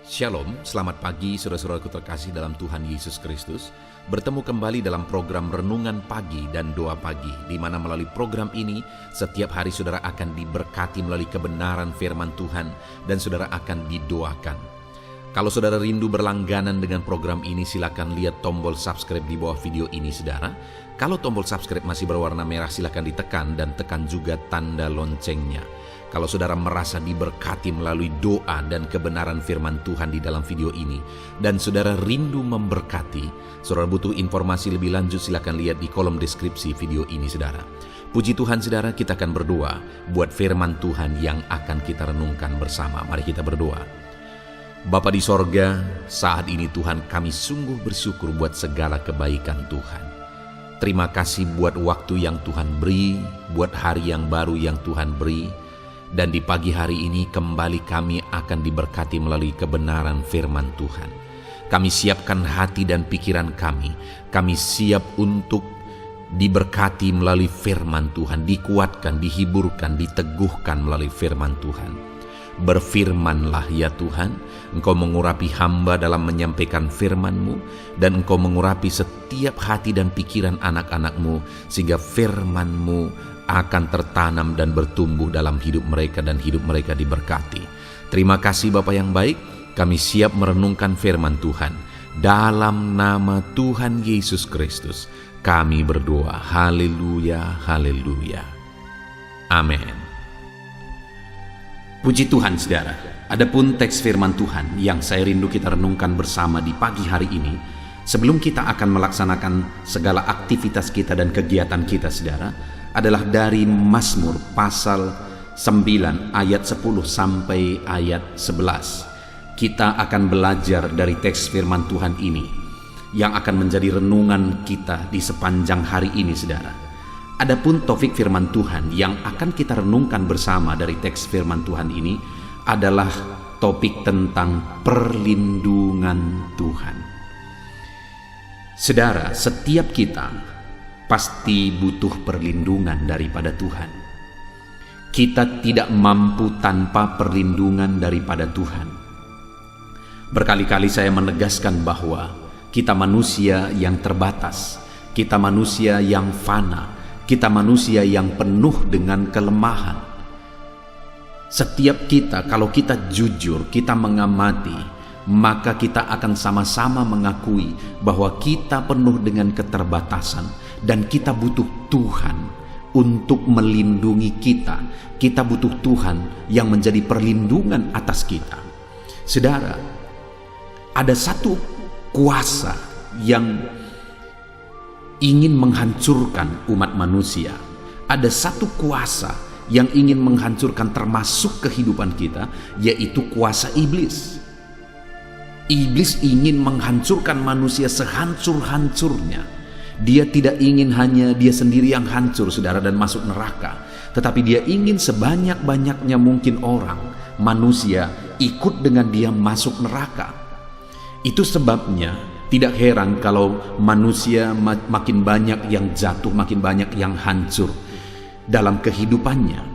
Shalom, selamat pagi saudara-saudaraku terkasih dalam Tuhan Yesus Kristus. Bertemu kembali dalam program Renungan Pagi dan Doa Pagi, di mana melalui program ini setiap hari saudara akan diberkati melalui kebenaran firman Tuhan dan saudara akan didoakan. Kalau saudara rindu berlangganan dengan program ini, silakan lihat tombol subscribe di bawah video ini saudara. Kalau tombol subscribe masih berwarna merah, silakan ditekan dan tekan juga tanda loncengnya. Kalau saudara merasa diberkati melalui doa dan kebenaran firman Tuhan di dalam video ini, dan saudara rindu memberkati, saudara butuh informasi lebih lanjut, silakan lihat di kolom deskripsi video ini saudara. Puji Tuhan saudara, kita akan berdoa buat firman Tuhan yang akan kita renungkan bersama. Mari kita berdoa. Bapa di sorga, saat ini Tuhan kami sungguh bersyukur buat segala kebaikan Tuhan. Terima kasih buat waktu yang Tuhan beri, buat hari yang baru yang Tuhan beri. Dan di pagi hari ini kembali kami akan diberkati melalui kebenaran firman Tuhan. Kami siapkan hati dan pikiran kami. Kami siap untuk diberkati melalui firman Tuhan, dikuatkan, dihiburkan, diteguhkan melalui firman Tuhan. Berfirmanlah ya Tuhan, Engkau mengurapi hamba dalam menyampaikan firman-Mu, dan Engkau mengurapi setiap hati dan pikiran anak-anak-Mu, sehingga firman-Mu akan tertanam dan bertumbuh dalam hidup mereka dan hidup mereka diberkati. Terima kasih Bapa yang baik, kami siap merenungkan firman Tuhan. Dalam nama Tuhan Yesus Kristus, kami berdoa. Haleluya, haleluya. Amin. Puji Tuhan saudara, adapun teks firman Tuhan yang saya rindu kita renungkan bersama di pagi hari ini, sebelum kita akan melaksanakan segala aktivitas kita dan kegiatan kita saudara, adalah dari Mazmur pasal 9 ayat 10 sampai ayat 11. Kita akan belajar dari teks firman Tuhan ini yang akan menjadi renungan kita di sepanjang hari ini saudara. Adapun topik firman Tuhan yang akan kita renungkan bersama dari teks firman Tuhan ini adalah topik tentang perlindungan Tuhan. Saudara, setiap kita pasti butuh perlindungan daripada Tuhan. Kita tidak mampu tanpa perlindungan daripada Tuhan. Berkali-kali saya menegaskan bahwa kita manusia yang terbatas, kita manusia yang fana, kita manusia yang penuh dengan kelemahan. Setiap kita, kalau kita jujur, kita mengamati, maka kita akan sama-sama mengakui bahwa kita penuh dengan keterbatasan dan kita butuh Tuhan untuk melindungi kita. Kita butuh Tuhan yang menjadi perlindungan atas kita. Saudara, ada satu kuasa yang ingin menghancurkan umat manusia. Ada satu kuasa yang ingin menghancurkan termasuk kehidupan kita, yaitu kuasa iblis. Iblis ingin menghancurkan manusia sehancur-hancurnya. Dia tidak ingin hanya dia sendiri yang hancur saudara dan masuk neraka, tetapi dia ingin sebanyak-banyaknya mungkin orang, manusia, ikut dengan dia masuk neraka. Itu sebabnya tidak heran kalau manusia makin banyak yang jatuh, makin banyak yang hancur dalam kehidupannya.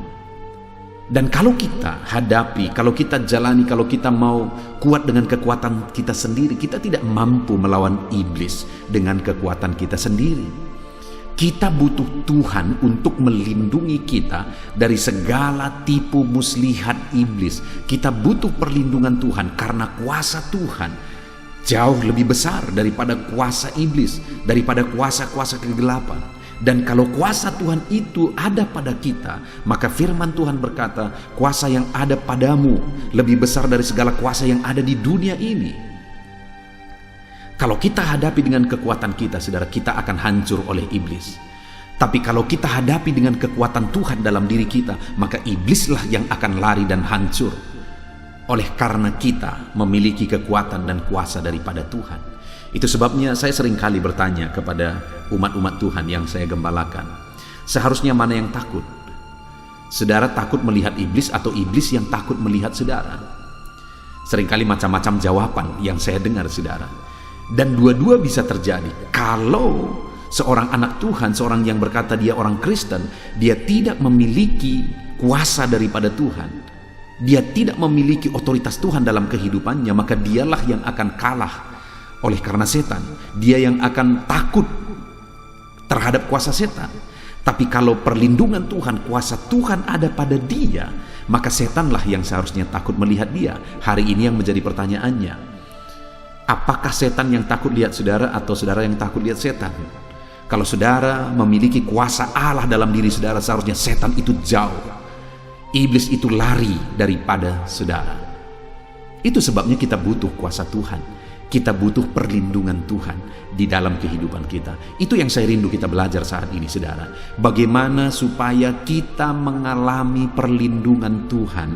Dan kalau kita hadapi, kalau kita jalani, kalau kita mau kuat dengan kekuatan kita sendiri, kita tidak mampu melawan iblis dengan kekuatan kita sendiri. Kita butuh Tuhan untuk melindungi kita dari segala tipu muslihat iblis. Kita butuh perlindungan Tuhan karena kuasa Tuhan jauh lebih besar daripada kuasa iblis, daripada kuasa-kuasa kegelapan. Dan kalau kuasa Tuhan itu ada pada kita, maka firman Tuhan berkata, kuasa yang ada padamu lebih besar dari segala kuasa yang ada di dunia ini. Kalau kita hadapi dengan kekuatan kita, saudara, kita akan hancur oleh iblis. Tapi kalau kita hadapi dengan kekuatan Tuhan dalam diri kita, maka iblislah yang akan lari dan hancur. Oleh karena kita memiliki kekuatan dan kuasa daripada Tuhan. Itu sebabnya saya seringkali bertanya kepada umat-umat Tuhan yang saya gembalakan, seharusnya mana yang takut? Saudara takut melihat iblis atau iblis yang takut melihat saudara? Seringkali macam-macam jawaban yang saya dengar saudara. Dan dua-dua bisa terjadi. Kalau seorang anak Tuhan, seorang yang berkata dia orang Kristen, dia tidak memiliki kuasa daripada Tuhan, dia tidak memiliki otoritas Tuhan dalam kehidupannya, maka dialah yang akan kalah oleh karena setan. Dia yang akan takut terhadap kuasa setan. Tapi kalau perlindungan Tuhan, kuasa Tuhan ada pada dia, maka setanlah yang seharusnya takut melihat dia. Hari ini yang menjadi pertanyaannya, apakah setan yang takut lihat saudara atau saudara yang takut lihat setan? Kalau saudara memiliki kuasa Allah dalam diri saudara, seharusnya setan itu jauh, iblis itu lari daripada saudara. Itu sebabnya kita butuh kuasa Tuhan, kita butuh perlindungan Tuhan di dalam kehidupan kita. Itu yang saya rindu kita belajar saat ini, saudara. Bagaimana supaya kita mengalami perlindungan Tuhan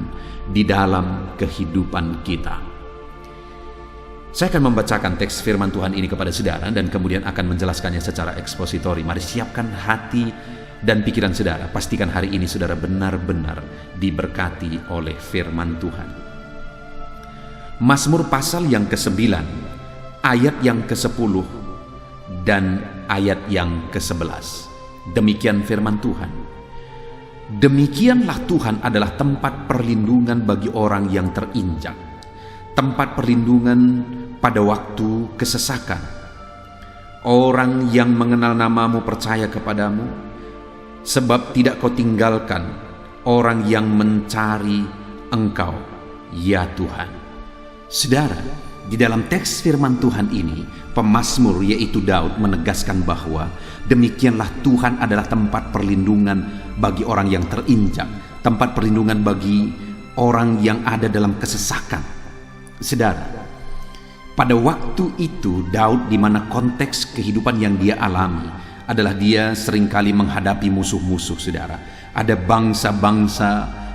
di dalam kehidupan kita. Saya akan membacakan teks firman Tuhan ini kepada saudara dan kemudian akan menjelaskannya secara ekspositori. Mari siapkan hati dan pikiran saudara. Pastikan hari ini saudara benar-benar diberkati oleh firman Tuhan. Mazmur pasal yang ke-9, ayat yang ke-10 dan ayat yang ke-11. Demikian firman Tuhan. Demikianlah Tuhan adalah tempat perlindungan bagi orang yang terinjak, tempat perlindungan pada waktu kesesakan. Orang yang mengenal namamu percaya kepadamu, sebab tidak kau tinggalkan orang yang mencari Engkau, ya Tuhan. Saudara, di dalam teks firman Tuhan ini, pemazmur yaitu Daud menegaskan bahwa demikianlah Tuhan adalah tempat perlindungan bagi orang yang terinjak, tempat perlindungan bagi orang yang ada dalam kesesakan. Saudara, pada waktu itu Daud, di mana konteks kehidupan yang dia alami adalah dia seringkali menghadapi musuh-musuh, saudara. Ada bangsa-bangsa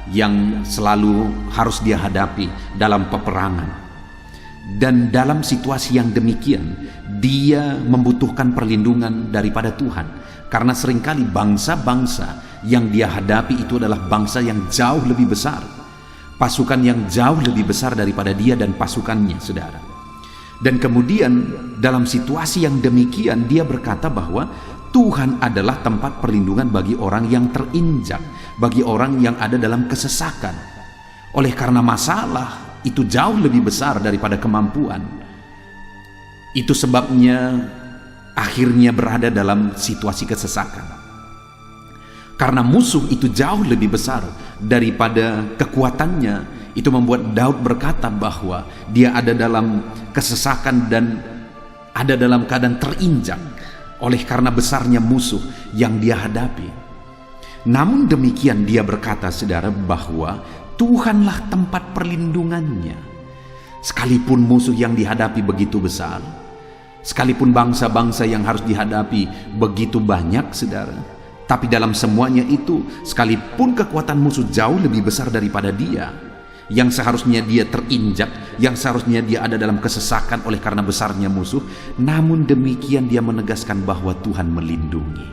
yang selalu harus dia hadapi dalam peperangan. Dan dalam situasi yang demikian, dia membutuhkan perlindungan daripada Tuhan. Karena seringkali bangsa-bangsa yang dia hadapi itu adalah bangsa yang jauh lebih besar, pasukan yang jauh lebih besar daripada dia dan pasukannya, saudara. Dan kemudian dalam situasi yang demikian, dia berkata bahwa Tuhan adalah tempat perlindungan bagi orang yang terinjak, bagi orang yang ada dalam kesesakan. Oleh karena masalah itu jauh lebih besar daripada kemampuan, itu sebabnya akhirnya berada dalam situasi kesesakan. Karena musuh itu jauh lebih besar daripada kekuatannya, itu membuat Daud berkata bahwa dia ada dalam kesesakan dan ada dalam keadaan terinjak oleh karena besarnya musuh yang dia hadapi. Namun demikian dia berkata, saudara, bahwa Tuhanlah tempat perlindungannya. Sekalipun musuh yang dihadapi begitu besar, sekalipun bangsa-bangsa yang harus dihadapi begitu banyak, saudara, tapi dalam semuanya itu, sekalipun kekuatan musuh jauh lebih besar daripada dia, yang seharusnya dia terinjak, yang seharusnya dia ada dalam kesesakan oleh karena besarnya musuh, namun demikian dia menegaskan bahwa Tuhan melindungi.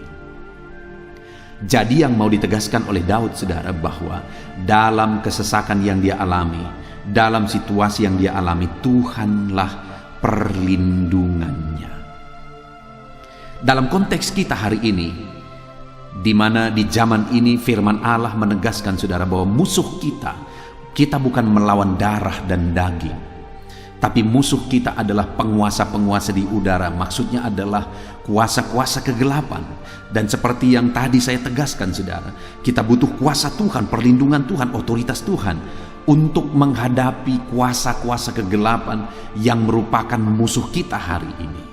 Jadi yang mau ditegaskan oleh Daud, saudara, bahwa dalam kesesakan yang dia alami, dalam situasi yang dia alami, Tuhanlah perlindungannya. Dalam konteks kita hari ini, di mana di zaman ini firman Allah menegaskan, saudara, bahwa musuh kita bukan melawan darah dan daging, tapi musuh kita adalah penguasa-penguasa di udara. Maksudnya adalah kuasa-kuasa kegelapan. Dan seperti yang tadi saya tegaskan, saudara, kita butuh kuasa Tuhan, perlindungan Tuhan, otoritas Tuhan untuk menghadapi kuasa-kuasa kegelapan yang merupakan musuh kita hari ini.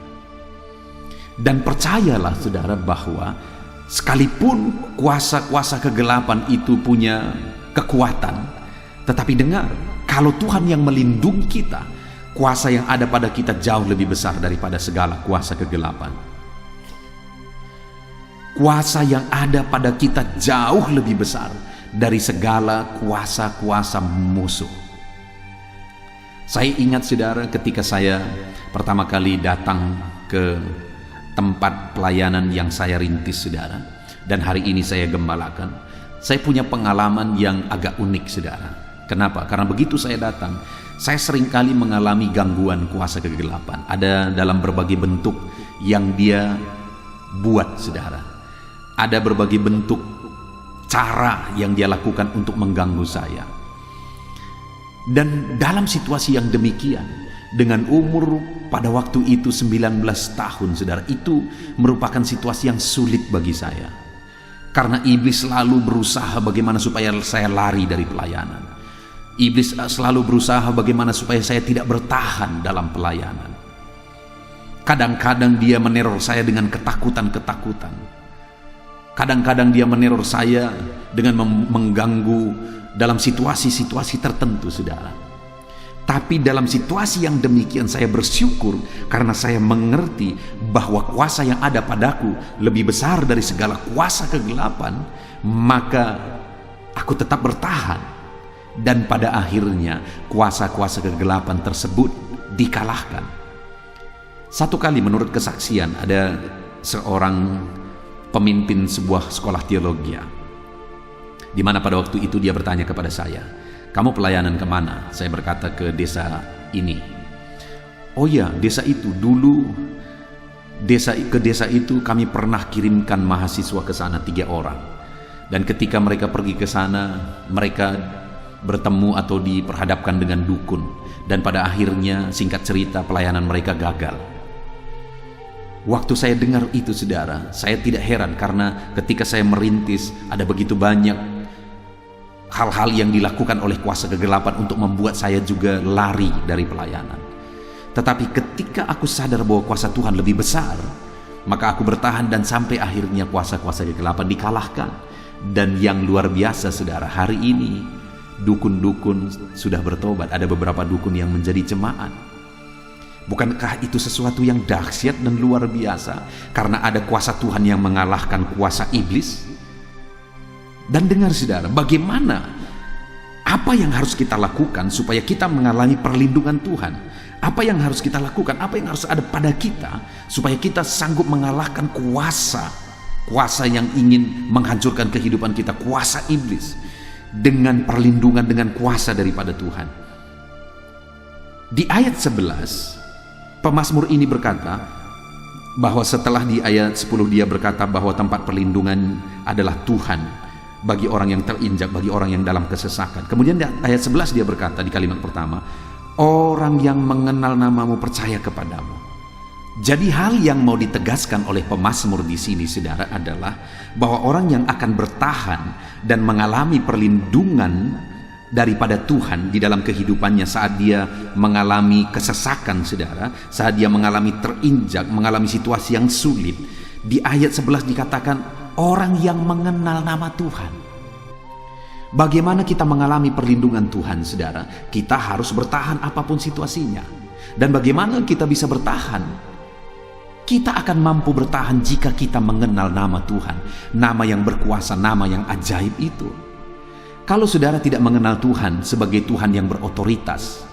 Dan percayalah, saudara, bahwa sekalipun kuasa-kuasa kegelapan itu punya kekuatan, tetapi dengar, kalau Tuhan yang melindungi kita, kuasa yang ada pada kita jauh lebih besar daripada segala kuasa kegelapan. Kuasa yang ada pada kita jauh lebih besar dari segala kuasa-kuasa musuh. Saya ingat, saudara, ketika saya pertama kali datang ke tempat pelayanan yang saya rintis, saudara, dan hari ini saya gembalakan, saya punya pengalaman yang agak unik, saudara. Kenapa? Karena begitu saya datang, saya seringkali mengalami gangguan kuasa kegelapan. Ada dalam berbagai bentuk yang dia buat, saudara. Ada berbagai bentuk cara yang dia lakukan untuk mengganggu saya. Dan dalam situasi yang demikian, dengan umur pada waktu itu 19 tahun, saudara, itu merupakan situasi yang sulit bagi saya. Karena iblis selalu berusaha bagaimana supaya saya lari dari pelayanan. Iblis selalu berusaha bagaimana supaya saya tidak bertahan dalam pelayanan. Kadang-kadang dia meneror saya dengan ketakutan-ketakutan. Kadang-kadang dia meneror saya dengan mengganggu dalam situasi-situasi tertentu, saudara. Tapi dalam situasi yang demikian saya bersyukur karena saya mengerti bahwa kuasa yang ada padaku lebih besar dari segala kuasa kegelapan, maka aku tetap bertahan. Dan pada akhirnya kuasa-kuasa kegelapan tersebut dikalahkan. Satu kali menurut kesaksian ada seorang pemimpin sebuah sekolah teologi, di mana pada waktu itu dia bertanya kepada saya, "Kamu pelayanan kemana?" Saya berkata, "Ke desa ini." "Oh ya, desa itu dulu, ke desa itu kami pernah kirimkan mahasiswa ke sana 3 orang. Dan ketika mereka pergi ke sana, mereka bertemu atau diperhadapkan dengan dukun. Dan pada akhirnya, singkat cerita, pelayanan mereka gagal." Waktu saya dengar itu, saudara, saya tidak heran karena ketika saya merintis, ada begitu banyak hal-hal yang dilakukan oleh kuasa kegelapan untuk membuat saya juga lari dari pelayanan. Tetapi ketika aku sadar bahwa kuasa Tuhan lebih besar, maka aku bertahan dan sampai akhirnya kuasa-kuasa kegelapan dikalahkan. Dan yang luar biasa, saudara, hari ini dukun-dukun sudah bertobat. Ada beberapa dukun yang menjadi jemaat. Bukankah itu sesuatu yang dahsyat dan luar biasa? Karena ada kuasa Tuhan yang mengalahkan kuasa iblis. Dan dengar, saudara, bagaimana, apa yang harus kita lakukan supaya kita mengalami perlindungan Tuhan? Apa yang harus kita lakukan? Apa yang harus ada pada kita supaya kita sanggup mengalahkan kuasa yang ingin menghancurkan kehidupan kita, kuasa iblis, dengan perlindungan, dengan kuasa daripada Tuhan. Di ayat 11, pemazmur ini berkata bahwa setelah di ayat 10 dia berkata bahwa tempat perlindungan adalah Tuhan bagi orang yang terinjak, bagi orang yang dalam kesesakan. Kemudian di ayat 11 dia berkata di kalimat pertama, "Orang yang mengenal namamu percaya kepadamu." Jadi hal yang mau ditegaskan oleh pemazmur di sini, saudara, adalah bahwa orang yang akan bertahan dan mengalami perlindungan daripada Tuhan di dalam kehidupannya saat dia mengalami kesesakan, saudara, saat dia mengalami terinjak, mengalami situasi yang sulit. Di ayat 11 dikatakan orang yang mengenal nama Tuhan. Bagaimana kita mengalami perlindungan Tuhan, saudara? Kita harus bertahan apapun situasinya. Dan bagaimana kita bisa bertahan? Kita akan mampu bertahan jika kita mengenal nama Tuhan, nama yang berkuasa, nama yang ajaib itu. Kalau saudara tidak mengenal Tuhan sebagai Tuhan yang berotoritas,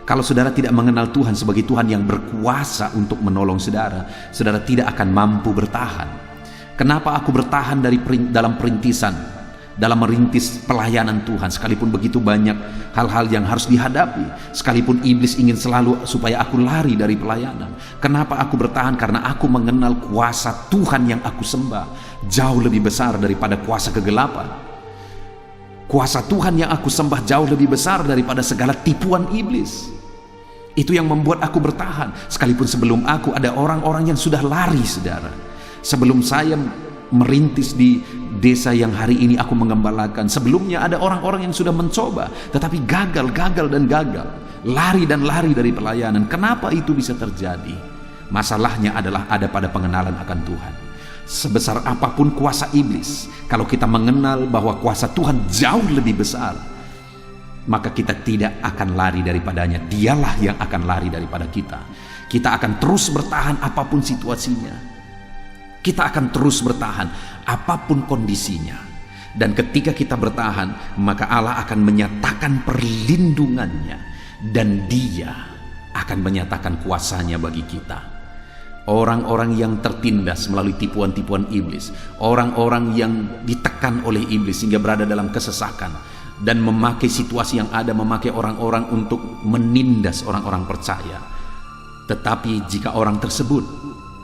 kalau saudara tidak mengenal Tuhan sebagai Tuhan yang berkuasa untuk menolong saudara, saudara tidak akan mampu bertahan. Kenapa aku bertahan dalam perintisan, dalam merintis pelayanan Tuhan, sekalipun begitu banyak hal-hal yang harus dihadapi, sekalipun iblis ingin selalu supaya aku lari dari pelayanan. Kenapa aku bertahan? Karena aku mengenal kuasa Tuhan yang aku sembah jauh lebih besar daripada kuasa kegelapan. Kuasa Tuhan yang aku sembah jauh lebih besar daripada segala tipuan iblis. Itu yang membuat aku bertahan. Sekalipun sebelum aku ada orang-orang yang sudah lari, saudara. Sebelum saya merintis di desa yang hari ini aku mengembalakan, sebelumnya ada orang-orang yang sudah mencoba, tetapi gagal. Lari dari pelayanan. Kenapa itu bisa terjadi? Masalahnya adalah ada pada pengenalan akan Tuhan. Sebesar apapun kuasa iblis, kalau kita mengenal bahwa kuasa Tuhan jauh lebih besar, maka kita tidak akan lari daripadanya. Dialah yang akan lari daripada kita. Kita akan terus bertahan apapun situasinya. Kita akan terus bertahan apapun kondisinya. Dan ketika kita bertahan, maka Allah akan menyatakan perlindungannya, dan Dia akan menyatakan kuasanya bagi kita. Orang-orang yang tertindas melalui tipuan-tipuan iblis, orang-orang yang ditekan oleh iblis sehingga berada dalam kesesakan dan memakai situasi yang ada, memakai orang-orang untuk menindas orang-orang percaya. Tetapi jika orang tersebut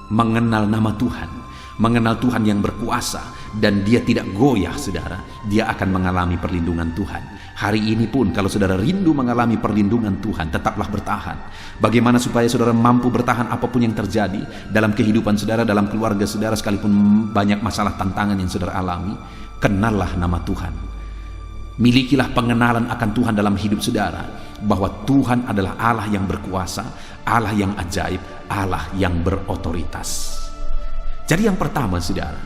mengenal nama Tuhan, mengenal Tuhan yang berkuasa, dan dia tidak goyah, saudara, dia akan mengalami perlindungan Tuhan. Hari ini pun kalau saudara rindu mengalami perlindungan Tuhan, tetaplah bertahan. Bagaimana supaya saudara mampu bertahan apapun yang terjadi dalam kehidupan saudara, dalam keluarga saudara, sekalipun banyak masalah tantangan yang saudara alami? Kenallah nama Tuhan. Milikilah pengenalan akan Tuhan dalam hidup saudara, bahwa Tuhan adalah Allah yang berkuasa, Allah yang ajaib, Allah yang berotoritas. Jadi yang pertama, saudara,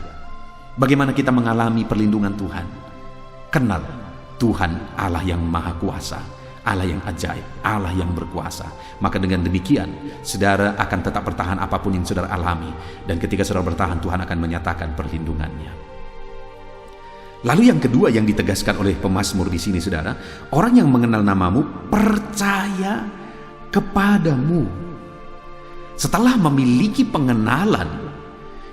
bagaimana kita mengalami perlindungan Tuhan? Kenal Tuhan Allah yang maha kuasa, Allah yang ajaib, Allah yang berkuasa. Maka dengan demikian saudara akan tetap bertahan apapun yang saudara alami, dan ketika saudara bertahan, Tuhan akan menyatakan perlindungannya. Lalu yang kedua yang ditegaskan oleh pemazmur di sini, saudara, orang yang mengenal namamu percaya kepadamu. Setelah memiliki pengenalan,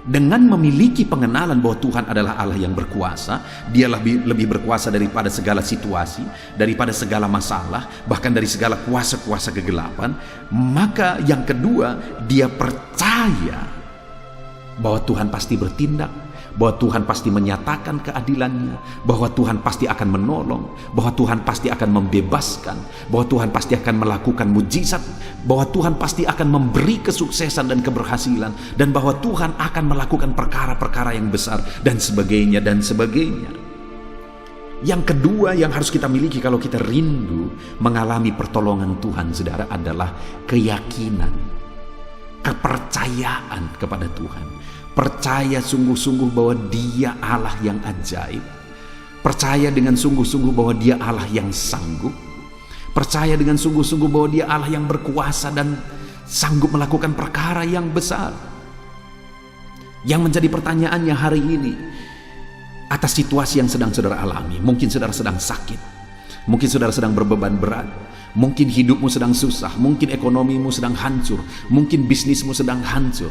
dengan memiliki pengenalan bahwa Tuhan adalah Allah yang berkuasa, dia lebih berkuasa daripada segala situasi, daripada segala masalah, bahkan dari segala kuasa-kuasa kegelapan, maka yang kedua, dia percaya bahwa Tuhan pasti bertindak, bahwa Tuhan pasti menyatakan keadilannya, bahwa Tuhan pasti akan menolong, bahwa Tuhan pasti akan membebaskan, bahwa Tuhan pasti akan melakukan mujizat, bahwa Tuhan pasti akan memberi kesuksesan dan keberhasilan, dan bahwa Tuhan akan melakukan perkara-perkara yang besar, dan sebagainya, dan sebagainya. Yang kedua yang harus kita miliki kalau kita rindu mengalami pertolongan Tuhan, saudara, adalah keyakinan, kepercayaan kepada Tuhan. Percaya sungguh-sungguh bahwa dia Allah yang ajaib. Percaya dengan sungguh-sungguh bahwa dia Allah yang sanggup. Percaya dengan sungguh-sungguh bahwa dia Allah yang berkuasa dan sanggup melakukan perkara yang besar. Yang menjadi pertanyaannya hari ini, atas situasi yang sedang saudara alami, mungkin saudara sedang sakit, mungkin saudara sedang berbeban berat, mungkin hidupmu sedang susah, mungkin ekonomimu sedang hancur, mungkin bisnismu sedang hancur.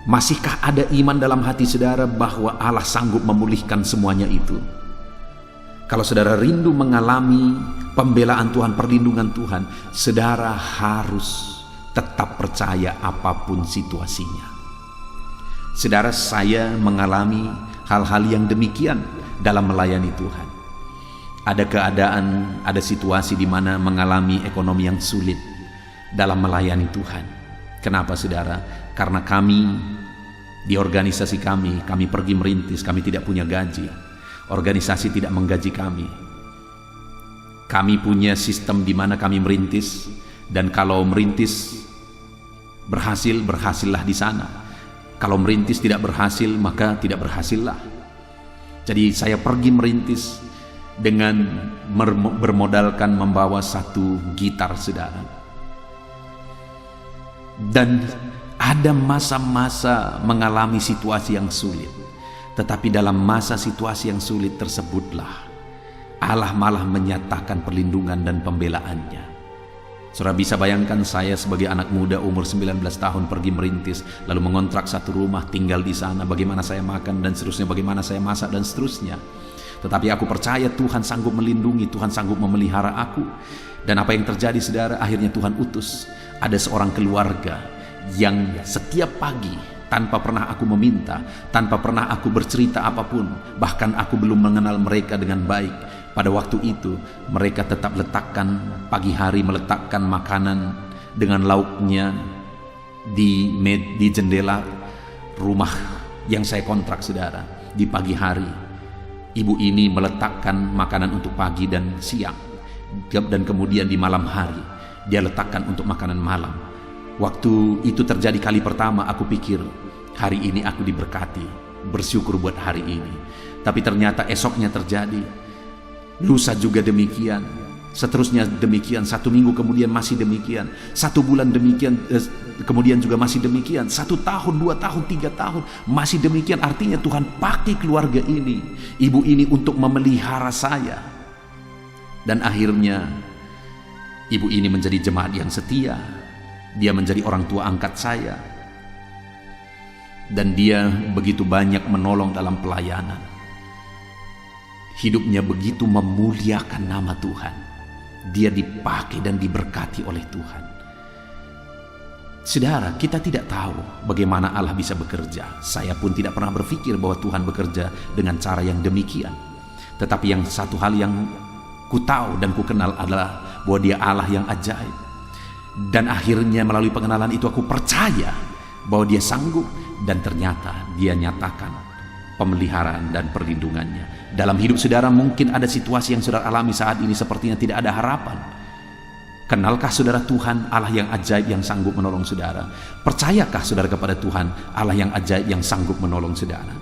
Masihkah ada iman dalam hati saudara bahwa Allah sanggup memulihkan semuanya itu? Kalau saudara rindu mengalami pembelaan Tuhan, perlindungan Tuhan, saudara harus tetap percaya apapun situasinya. Saudara, saya mengalami hal-hal yang demikian dalam melayani Tuhan. Ada keadaan, ada situasi di mana mengalami ekonomi yang sulit dalam melayani Tuhan. Kenapa, saudara? Karena kami di organisasi kami pergi merintis, kami tidak punya gaji. Organisasi tidak menggaji kami. Kami punya sistem di mana kami merintis, dan kalau merintis berhasil, berhasillah di sana. Kalau merintis tidak berhasil, maka tidak berhasillah. Jadi saya pergi merintis dengan bermodalkan membawa satu gitar, saudara. Dan ada masa-masa mengalami situasi yang sulit, tetapi dalam masa situasi yang sulit tersebutlah Allah malah menyatakan perlindungan dan pembelaannya. Saudara bisa bayangkan, saya sebagai anak muda umur 19 tahun pergi merintis, lalu mengontrak satu rumah, tinggal di sana, bagaimana saya makan dan seterusnya, bagaimana saya masak dan seterusnya. Tetapi aku percaya Tuhan sanggup melindungi, Tuhan sanggup memelihara aku. Dan apa yang terjadi, saudara? Akhirnya Tuhan utus ada seorang keluarga yang setiap pagi, tanpa pernah aku meminta, tanpa pernah aku bercerita apapun, bahkan aku belum mengenal mereka dengan baik, pada waktu itu mereka tetap letakkan pagi hari, meletakkan makanan dengan lauknya di jendela rumah yang saya kontrak, saudara. Di pagi hari ibu ini meletakkan makanan untuk pagi dan siang, dan kemudian di malam hari dia letakkan untuk makanan malam. Waktu itu terjadi kali pertama, aku pikir hari ini aku diberkati, bersyukur buat hari ini. Tapi ternyata esoknya terjadi, lusa juga demikian, seterusnya demikian, 1 minggu kemudian masih demikian, 1 bulan demikian, kemudian juga masih demikian, 1 tahun, 2 tahun, 3 tahun, masih demikian. Artinya Tuhan pakai keluarga ini, ibu ini, untuk memelihara saya. Dan akhirnya ibu ini menjadi jemaat yang setia. Dia menjadi orang tua angkat saya, dan dia begitu banyak menolong dalam pelayanan. Hidupnya begitu memuliakan nama Tuhan. Dia dipakai dan diberkati oleh Tuhan. Saudara, kita tidak tahu bagaimana Allah bisa bekerja. Saya pun tidak pernah berpikir bahwa Tuhan bekerja dengan cara yang demikian. Tetapi yang satu hal yang ku tahu dan ku kenal adalah bahwa Dia Allah yang ajaib. Dan akhirnya melalui pengenalan itu aku percaya bahwa Dia sanggup, dan ternyata Dia nyatakan pemeliharaan dan perlindungannya. Dalam hidup saudara mungkin ada situasi yang saudara alami saat ini sepertinya tidak ada harapan. Kenalkah saudara Tuhan Allah yang ajaib yang sanggup menolong saudara? Percayakah saudara kepada Tuhan Allah yang ajaib yang sanggup menolong saudara?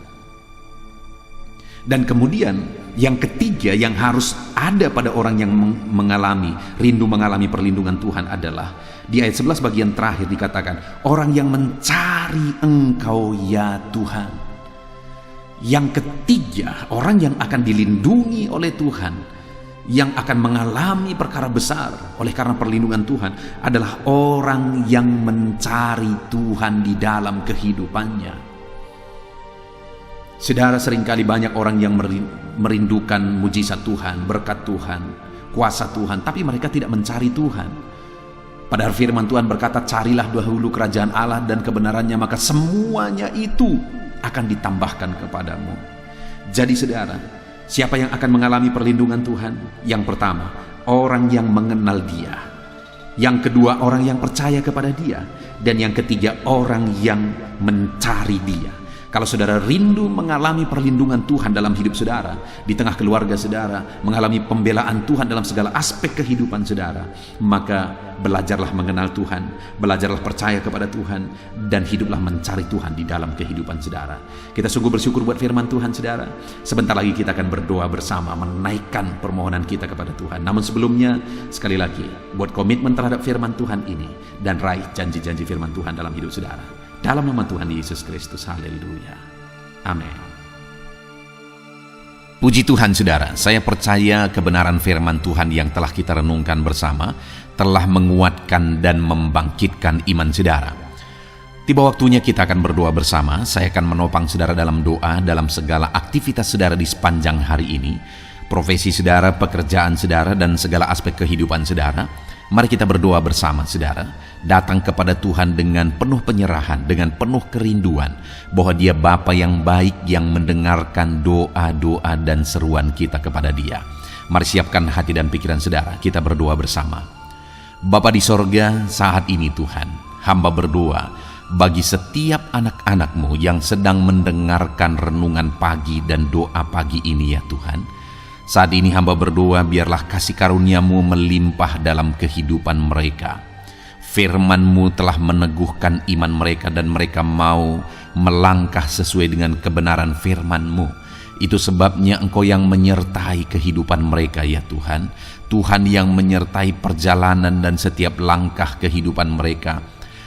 Dan kemudian yang ketiga yang harus ada pada orang yang rindu mengalami perlindungan Tuhan adalah di ayat 11 bagian terakhir dikatakan, orang yang mencari Engkau ya Tuhan. Yang ketiga, orang yang akan dilindungi oleh Tuhan, yang akan mengalami perkara besar oleh karena perlindungan Tuhan adalah orang yang mencari Tuhan di dalam kehidupannya. Saudara, seringkali banyak orang yang merindukan mujizat Tuhan, berkat Tuhan, kuasa Tuhan, tapi mereka tidak mencari Tuhan. Padahal firman Tuhan berkata, carilah dahulu kerajaan Allah dan kebenarannya, maka semuanya itu akan ditambahkan kepadamu. Jadi saudara, siapa yang akan mengalami perlindungan Tuhan? Yang pertama, orang yang mengenal Dia. Yang kedua, orang yang percaya kepada Dia. Dan yang ketiga, orang yang mencari Dia. Kalau saudara rindu mengalami perlindungan Tuhan dalam hidup saudara, di tengah keluarga saudara, mengalami pembelaan Tuhan dalam segala aspek kehidupan saudara, maka belajarlah mengenal Tuhan, belajarlah percaya kepada Tuhan, dan hiduplah mencari Tuhan di dalam kehidupan saudara. Kita sungguh bersyukur buat firman Tuhan saudara. Sebentar lagi kita akan berdoa bersama, menaikkan permohonan kita kepada Tuhan. Namun sebelumnya, sekali lagi, buat komitmen terhadap firman Tuhan ini, dan raih janji-janji firman Tuhan dalam hidup saudara. Dalam nama Tuhan Yesus Kristus, haleluya, amin. Puji Tuhan saudara, saya percaya kebenaran firman Tuhan yang telah kita renungkan bersama telah menguatkan dan membangkitkan iman saudara. Tiba waktunya kita akan berdoa bersama. Saya akan menopang saudara dalam doa dalam segala aktivitas saudara di sepanjang hari ini, profesi saudara, pekerjaan saudara, dan segala aspek kehidupan saudara. Mari kita berdoa bersama saudara, datang kepada Tuhan dengan penuh penyerahan, dengan penuh kerinduan bahwa Dia Bapa yang baik yang mendengarkan doa-doa dan seruan kita kepada Dia. Mari siapkan hati dan pikiran saudara, kita berdoa bersama. Bapa di sorga, saat ini Tuhan, hamba berdoa bagi setiap anak-anak-Mu yang sedang mendengarkan renungan pagi dan doa pagi ini ya Tuhan. Saat ini hamba berdoa, biarlah kasih karunia-Mu melimpah dalam kehidupan mereka. Firman-Mu telah meneguhkan iman mereka dan mereka mau melangkah sesuai dengan kebenaran firman-Mu. Itu sebabnya Engkau yang menyertai kehidupan mereka ya Tuhan. Tuhan yang menyertai perjalanan dan setiap langkah kehidupan mereka,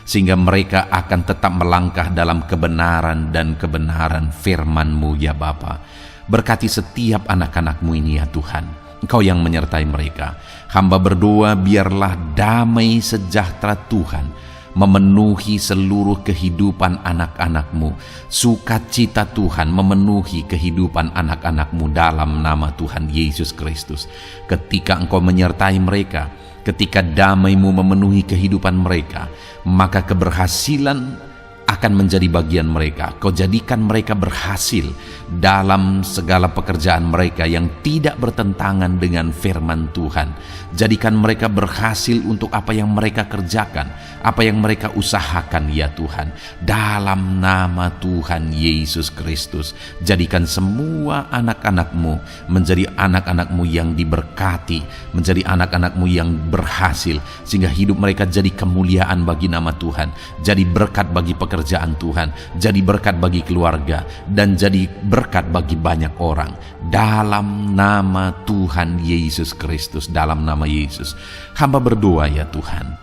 sehingga mereka akan tetap melangkah dalam kebenaran dan kebenaran firman-Mu ya Bapa. Berkati setiap anak-anak-Mu ini ya Tuhan. Engkau yang menyertai mereka. Hamba berdoa biarlah damai sejahtera Tuhan memenuhi seluruh kehidupan anak-anak-Mu. Sukacita Tuhan memenuhi kehidupan anak-anak-Mu dalam nama Tuhan Yesus Kristus. Ketika Engkau menyertai mereka, ketika damai-Mu memenuhi kehidupan mereka, maka keberhasilan akan menjadi bagian mereka. Kau jadikan mereka berhasil dalam segala pekerjaan mereka yang tidak bertentangan dengan firman Tuhan. Jadikan mereka berhasil untuk apa yang mereka kerjakan, apa yang mereka usahakan ya Tuhan. Dalam nama Tuhan Yesus Kristus, jadikan semua anak-anak-Mu menjadi anak-anak-Mu yang diberkati, menjadi anak-anak-Mu yang berhasil, sehingga hidup mereka jadi kemuliaan bagi nama Tuhan, jadi berkat bagi pekerjaan Tuhan, jadi berkat bagi keluarga, dan jadi berkat bagi banyak orang. Dalam nama Tuhan Yesus Kristus, dalam nama Yesus, hamba berdoa ya Tuhan,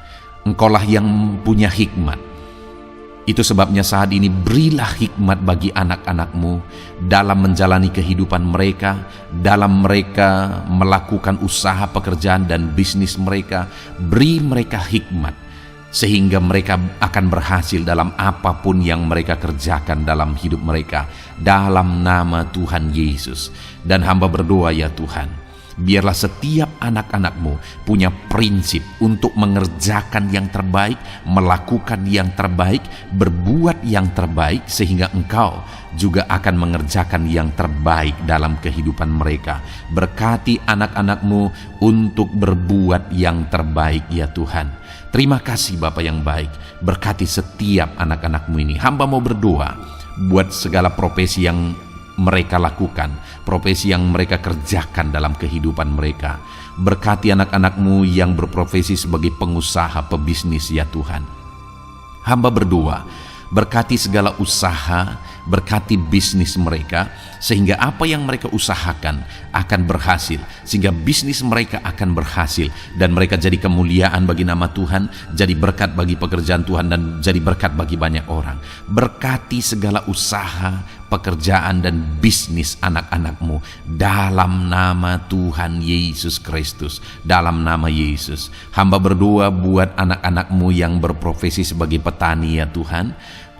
Engkaulah yang punya hikmat. Itu sebabnya saat ini berilah hikmat bagi anak-anak-Mu dalam menjalani kehidupan mereka, dalam mereka melakukan usaha pekerjaan dan bisnis mereka. Beri mereka hikmat sehingga mereka akan berhasil dalam apapun yang mereka kerjakan dalam hidup mereka, dalam nama Tuhan Yesus. Dan hamba berdoa ya Tuhan, Biarlah setiap anak-anak-Mu punya prinsip untuk mengerjakan yang terbaik, melakukan yang terbaik, berbuat yang terbaik, sehingga Engkau juga akan mengerjakan yang terbaik dalam kehidupan mereka. Berkati anak-anak-Mu untuk berbuat yang terbaik ya Tuhan. Terima kasih Bapa yang baik. Berkati setiap anak-anak-Mu ini. Hamba mau berdoa buat segala profesi yang mereka lakukan, profesi yang mereka kerjakan dalam kehidupan mereka. Berkati anak-anak-Mu yang berprofesi sebagai pengusaha, pebisnis ya Tuhan. Hamba berdoa, berkati segala usaha, berkati bisnis mereka, sehingga apa yang mereka usahakan akan berhasil, sehingga bisnis mereka akan berhasil, dan mereka jadi kemuliaan bagi nama Tuhan, jadi berkat bagi pekerjaan Tuhan, dan jadi berkat bagi banyak orang. Berkati segala usaha, pekerjaan, dan bisnis anak-anak-Mu dalam nama Tuhan Yesus Kristus. Dalam nama Yesus, hamba berdoa buat anak-anak-Mu yang berprofesi sebagai petani ya Tuhan.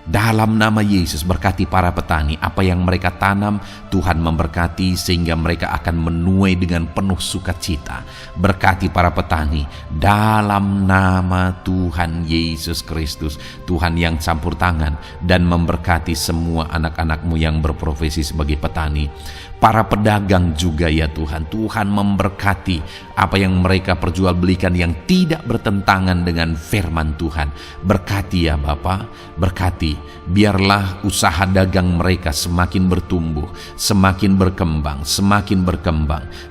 Dalam nama Yesus, berkati para petani. Apa yang mereka tanam, Tuhan memberkati sehingga mereka akan menuai dengan penuh sukacita. Berkati para petani dalam nama Tuhan Yesus Kristus. Tuhan yang campur tangan dan memberkati semua anak-anak-Mu yang berprofesi sebagai petani. Para pedagang juga ya Tuhan. Tuhan memberkati apa yang mereka perjualbelikan yang tidak bertentangan dengan firman Tuhan. Berkati ya Bapa, berkati. Biarlah usaha dagang mereka semakin bertumbuh, semakin berkembang,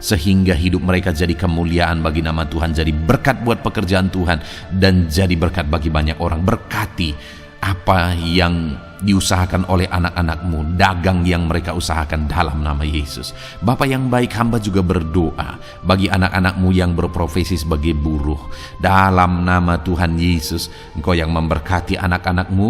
sehingga hidup mereka jadi kemuliaan bagi nama Tuhan, jadi berkat buat pekerjaan Tuhan, dan jadi berkat bagi banyak orang. Berkati apa yang diusahakan oleh anak-anak-Mu, dagang yang mereka usahakan dalam nama Yesus. Bapa yang baik, hamba juga berdoa bagi anak-anak-Mu yang berprofesi sebagai buruh. Dalam nama Tuhan Yesus, Engkau yang memberkati anak-anak-Mu,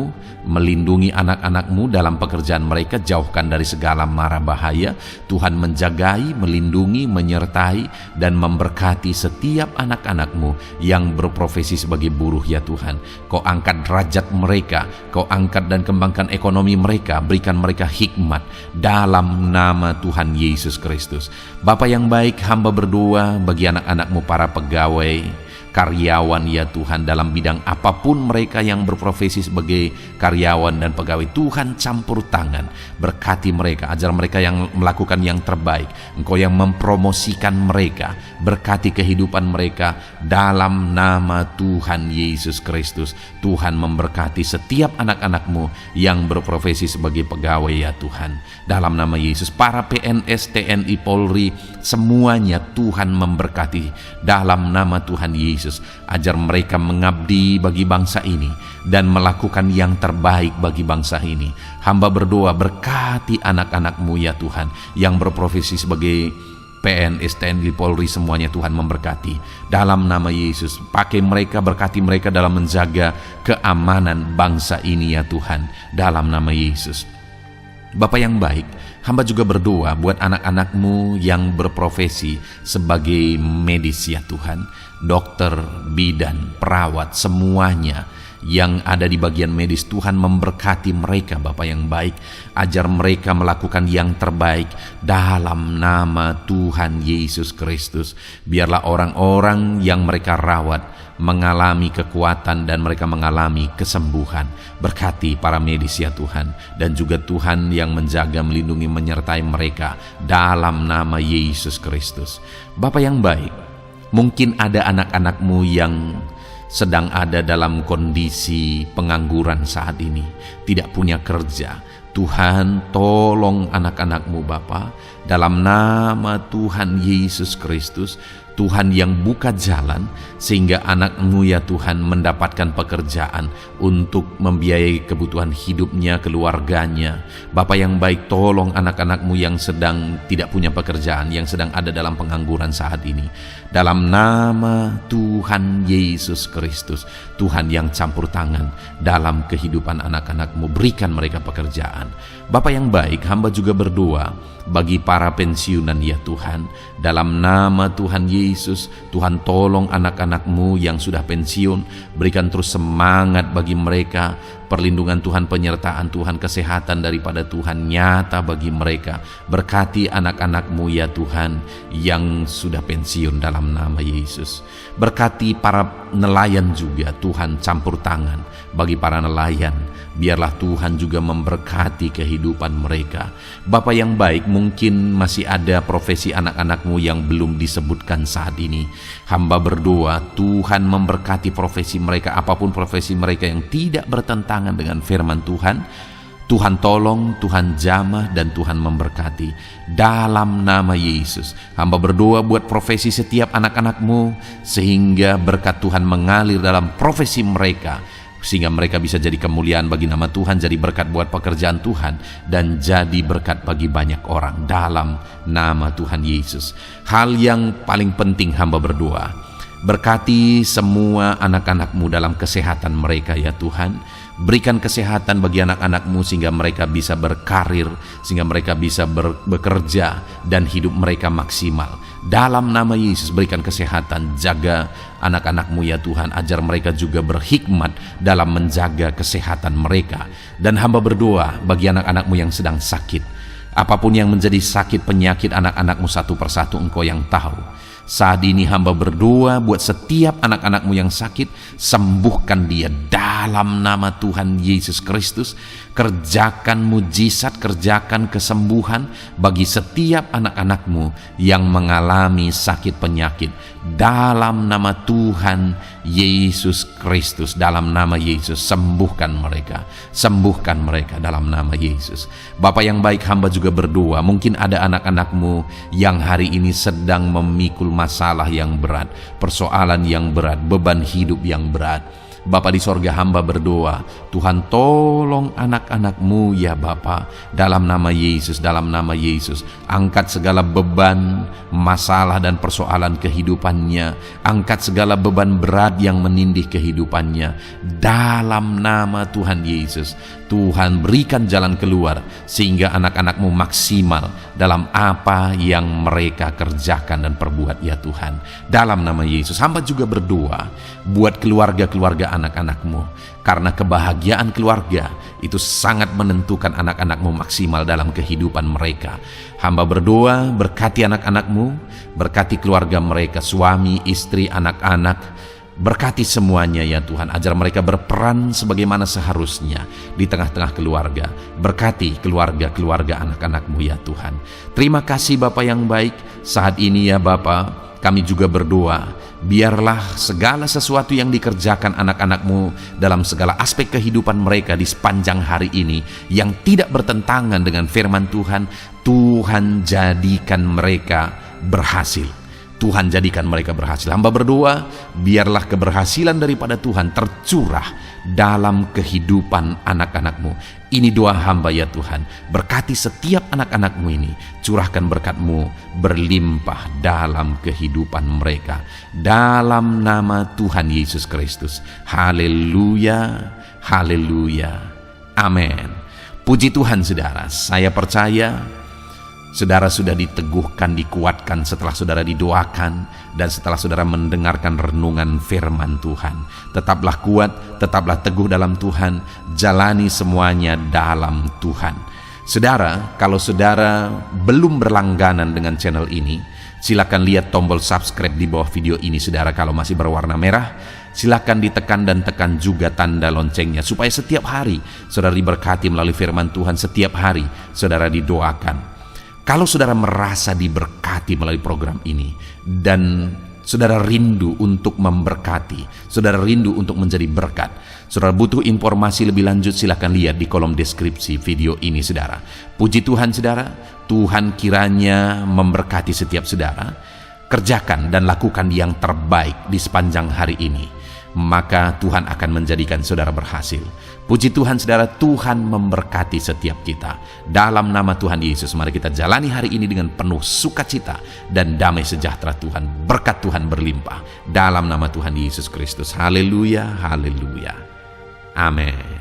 melindungi anak-anak-Mu dalam pekerjaan mereka, jauhkan dari segala mara bahaya. Tuhan menjagai, melindungi, menyertai, dan memberkati setiap anak-anak-Mu yang berprofesi sebagai buruh ya Tuhan. Kau angkat derajat mereka, Kau angkat dan kembangkan ekonomi mereka, berikan mereka hikmat dalam nama Tuhan Yesus Kristus. Bapa yang baik, hamba berdoa bagi anak-anak-Mu para pegawai, karyawan ya Tuhan, dalam bidang apapun mereka yang berprofesi sebagai karyawan dan pegawai. Tuhan campur tangan, berkati mereka, ajar mereka yang melakukan yang terbaik. Engkau yang mempromosikan mereka, berkati kehidupan mereka dalam nama Tuhan Yesus Kristus. Tuhan memberkati setiap anak-anak-Mu yang berprofesi sebagai pegawai ya Tuhan. Dalam nama Yesus, para PNS, TNI, Polri, semuanya Tuhan memberkati dalam nama Tuhan Yesus. Ajar mereka mengabdi bagi bangsa ini dan melakukan yang terbaik bagi bangsa ini. Hamba berdoa, berkati anak-anak-Mu ya Tuhan yang berprofesi sebagai PNS, TNI, Polri, semuanya Tuhan memberkati. Dalam nama Yesus, pakai mereka, berkati mereka dalam menjaga keamanan bangsa ini ya Tuhan. Dalam nama Yesus. Bapa yang baik, hamba juga berdoa buat anak-anak-Mu yang berprofesi sebagai medis ya Tuhan. Dokter, bidan, perawat, semuanya yang ada di bagian medis, Tuhan memberkati mereka Bapa yang baik. Ajar mereka melakukan yang terbaik dalam nama Tuhan Yesus Kristus. Biarlah orang-orang yang mereka rawat mengalami kekuatan dan mereka mengalami kesembuhan. Berkati para medis ya Tuhan, dan juga Tuhan yang menjaga, melindungi, menyertai mereka dalam nama Yesus Kristus. Bapa yang baik, mungkin ada anak-anak-Mu yang sedang ada dalam kondisi pengangguran saat ini, tidak punya kerja. Tuhan, tolong anak-anak-Mu Bapa, dalam nama Tuhan Yesus Kristus. Tuhan yang buka jalan sehingga anak-Mu ya Tuhan mendapatkan pekerjaan untuk membiayai kebutuhan hidupnya, keluarganya. Bapa yang baik, tolong anak-anak-Mu yang sedang tidak punya pekerjaan, yang sedang ada dalam pengangguran saat ini. Dalam nama Tuhan Yesus Kristus, Tuhan yang campur tangan dalam kehidupan anak-anak-Mu, berikan mereka pekerjaan. Bapa yang baik, hamba juga berdoa bagi para pensiunan ya Tuhan. Dalam nama Tuhan Yesus, Tuhan tolong anak-anak-Mu yang sudah pensiun, berikan terus semangat bagi mereka, perlindungan Tuhan, penyertaan Tuhan, kesehatan daripada Tuhan nyata bagi mereka. Berkati anak-anak-Mu ya Tuhan yang sudah pensiun dalam nama Yesus. Berkati para nelayan juga Tuhan, campur tangan bagi para nelayan. Biarlah Tuhan juga memberkati kehidupan mereka. Bapa yang baik, mungkin masih ada profesi anak-anak-Mu yang belum disebutkan saat ini. Hamba berdoa Tuhan memberkati profesi mereka, apapun profesi mereka yang tidak bertentangan dengan firman Tuhan. Tuhan tolong, Tuhan jamah, dan Tuhan memberkati. Dalam nama Yesus, hamba berdoa buat profesi setiap anak-anak-Mu, sehingga berkat Tuhan mengalir dalam profesi mereka, sehingga mereka bisa jadi kemuliaan bagi nama Tuhan, jadi berkat buat pekerjaan Tuhan, dan jadi berkat bagi banyak orang dalam nama Tuhan Yesus. Hal yang paling penting hamba berdoa, berkati semua anak-anak-Mu dalam kesehatan mereka ya Tuhan. Berikan kesehatan bagi anak-anak-Mu sehingga mereka bisa berkarir, sehingga mereka bisa bekerja dan hidup mereka maksimal. Dalam nama Yesus berikan kesehatan, jaga anak-anak-Mu ya Tuhan, ajar mereka juga berhikmat dalam menjaga kesehatan mereka. Dan hamba berdoa bagi anak-anak-Mu yang sedang sakit, apapun yang menjadi sakit penyakit anak-anak-Mu satu persatu Engkau yang tahu. Saat ini hamba berdoa buat setiap anak-anak-Mu yang sakit, sembuhkan dia dalam nama Tuhan Yesus Kristus. Kerjakan mujizat, kerjakan kesembuhan bagi setiap anak-anak-Mu yang mengalami sakit penyakit. Dalam nama Tuhan Yesus Kristus, dalam nama Yesus, sembuhkan mereka dalam nama Yesus. Bapa yang baik, hamba juga berdoa, mungkin ada anak-anak-Mu yang hari ini sedang memikul masalah yang berat, persoalan yang berat, beban hidup yang berat. Bapa di sorga, hamba berdoa, Tuhan tolong anak-anak-Mu ya Bapa, dalam nama Yesus, dalam nama Yesus. Angkat segala beban, masalah dan persoalan kehidupannya. Angkat segala beban berat yang menindih kehidupannya. Dalam nama Tuhan Yesus, Tuhan berikan jalan keluar sehingga anak-anak-Mu maksimal dalam apa yang mereka kerjakan dan perbuat ya Tuhan. Dalam nama Yesus, hamba juga berdoa buat keluarga-keluarga anak-anak-Mu, karena kebahagiaan keluarga itu sangat menentukan anak-anak-Mu maksimal dalam kehidupan mereka. Hamba berdoa berkati anak-anak-Mu, berkati keluarga mereka, suami, istri, anak-anak. Berkati semuanya ya Tuhan, ajar mereka berperan sebagaimana seharusnya di tengah-tengah keluarga. Berkati keluarga-keluarga anak-anak-Mu ya Tuhan. Terima kasih Bapa yang baik. Saat ini ya Bapa, kami juga berdoa, biarlah segala sesuatu yang dikerjakan anak-anak-Mu dalam segala aspek kehidupan mereka di sepanjang hari ini yang tidak bertentangan dengan firman Tuhan, Tuhan jadikan mereka berhasil. Tuhan jadikan mereka berhasil. Hamba berdoa, biarlah keberhasilan daripada Tuhan tercurah dalam kehidupan anak-anak-Mu. Ini doa hamba ya Tuhan. Berkati setiap anak-anak-Mu ini. Curahkan berkat-Mu berlimpah dalam kehidupan mereka. Dalam nama Tuhan Yesus Kristus. Haleluya, haleluya, amin. Puji Tuhan saudara, saya percaya saudara sudah diteguhkan, dikuatkan setelah saudara didoakan dan setelah saudara mendengarkan renungan firman Tuhan. Tetaplah kuat, tetaplah teguh dalam Tuhan, jalani semuanya dalam Tuhan. Saudara, kalau saudara belum berlangganan dengan channel ini, silakan lihat tombol subscribe di bawah video ini. Saudara, kalau masih berwarna merah, silakan ditekan dan tekan juga tanda loncengnya supaya setiap hari saudara diberkati melalui firman Tuhan. Setiap hari saudara didoakan. Kalau saudara merasa diberkati melalui program ini dan saudara rindu untuk memberkati, saudara rindu untuk menjadi berkat, saudara butuh informasi lebih lanjut, silakan lihat di kolom deskripsi video ini saudara. Puji Tuhan saudara, Tuhan kiranya memberkati setiap saudara. Kerjakan dan lakukan yang terbaik di sepanjang hari ini, maka Tuhan akan menjadikan saudara berhasil. Puji Tuhan saudara, Tuhan memberkati setiap kita. Dalam nama Tuhan Yesus, mari kita jalani hari ini dengan penuh sukacita dan damai sejahtera Tuhan. Berkat Tuhan berlimpah dalam nama Tuhan Yesus Kristus. Haleluya, haleluya, amin.